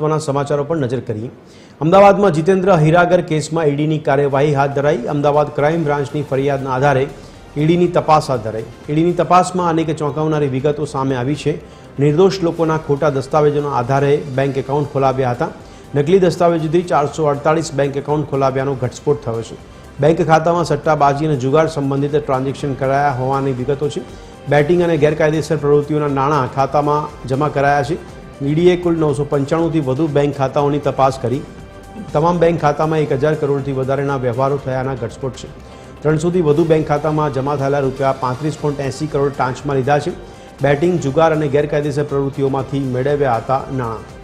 મહત્વના સમાચારો પર નજર કરીએ। અમદાવાદમાં જીતેન્દ્ર હીરાગર કેસમાં ઈડીની કાર્યવાહી હાથ ધરાઈ। અમદાવાદ ક્રાઇમ બ્રાન્ચની ફરિયાદના આધારે ઈડીની તપાસ હાથ ધરાઈ। ઈડીની તપાસમાં અનેક ચોંકાવનારી વિગતો સામે આવી છે। નિર્દોષ લોકોના ખોટા દસ્તાવેજોના આધારે બેંક એકાઉન્ટ ખોલાવ્યા હતા। નકલી દસ્તાવેજોથી 448 બેંક એકાઉન્ટ ખોલાવ્યાનો ઘટસ્ફોટ થયો છે। બેંક ખાતામાં સટ્ટાબાજી અને જુગાર સંબંધિત ટ્રાન્ઝેક્શન કરાયા હોવાની વિગતો છે। બેટિંગ અને ગેરકાયદેસર પ્રવૃત્તિઓના નાણાં ખાતામાં જમા કરાયા છે। ઈડીએ કુલ 995થી વધુ બેંક ખાતાઓની તપાસ કરી। તમામ બેંક ખાતામાં 1000 કરોડથી વધારેના વ્યવહારો થયાના ઘટસ્ફોટ છે। 300થી વધુ બેંક ખાતામાં જમા થયેલા રૂપિયા 35.80 કરોડ ટાંચમાં લીધા છે। બેટિંગ, જુગાર અને ગેરકાયદેસર પ્રવૃત્તિઓમાંથી મેળવ્યા હતા નાણાં।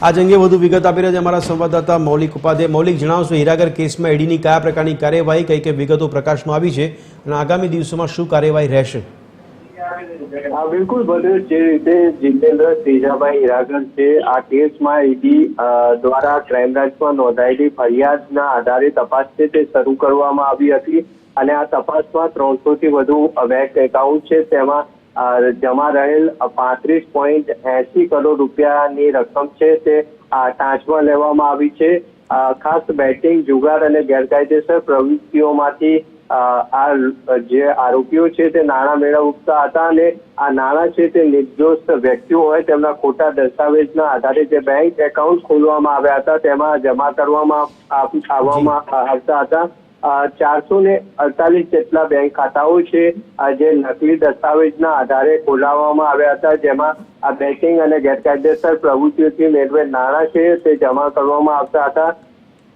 आज अंगे વધુ વિગત આપી રહ્યા છે અમારા સંવાદદાતા મૌલિક ઉપાધ્યાય। મૌલિક, જણાવશો હીરાગર કેસમાં ઈડીની કયા પ્રકારની કાર્યવાહી, કઈ કઈ વિગતો પ્રકાશમાં આવી છે અને આગામી દિવસોમાં શું કાર્યવાહી રહેશે? બિલકુલ બધું જે રીતે જીતેન્દ્ર ત્રીજાભાઈ હીરાગર છે આ કેસમાં ઈડી દ્વારા ક્રાઇમ બ્રાન્ચમાં નોંધાયેલી ફરિયાદના આધારે તપાસ છે તે શરૂ કરવામાં આવી હતી અને આ તપાસમાં 300થી વધુ બેંક એકાઉન્ટ છે તેમાં જમા રહેલ 35.80 કરોડ રૂપિયાની રકમ છે તે ટાંચમાં લેવામાં આવી છે। ખાસ બેટિંગ, જુગાર અને ગેરકાયદેસર પ્રવૃત્તિઓમાંથી આ જે આરોપીઓ છે તે નાણાં મેળવતા હતા અને આ નાણાં છે તે નિર્દોષ વ્યક્તિઓ હોય તેમના ખોટા દસ્તાવેજના આધારે જે બેંક એકાઉન્ટ ખોલવામાં આવ્યા હતા તેમાં જમા કરવામાં આવતા હતા। 448 જેટલા બેંક ખાતાઓ છે જે નકલી દસ્તાવેજના આધારે ખોલાવવામાં આવ્યા હતા, જેમાં આ બેટિંગ અને ગેરકાયદેસર પ્રવૃત્તિઓથી મેળવેલ નાણાં છે તે જમા કરવામાં આવતા હતા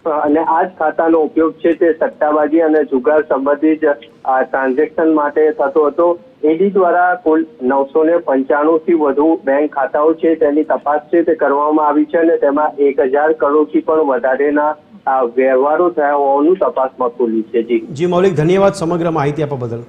અને આ જ ખાતાનો ઉપયોગ છે તે સટ્ટાબાજી અને જુગાર સંબંધિત ટ્રાન્ઝેક્શન માટે થતો હતો। ઈડી દ્વારા કુલ 995થી વધુ બેંક ખાતાઓ છે તેની તપાસ છે તે કરવામાં આવી છે અને તેમાં 1000 કરોડથી પણ વધારેના વ્યવહારો થયા હોવાનું તપાસમાં ખુલ્યું છે। જી મૌલિક, ધન્યવાદ સમગ્ર માહિતી આપવા બદલ।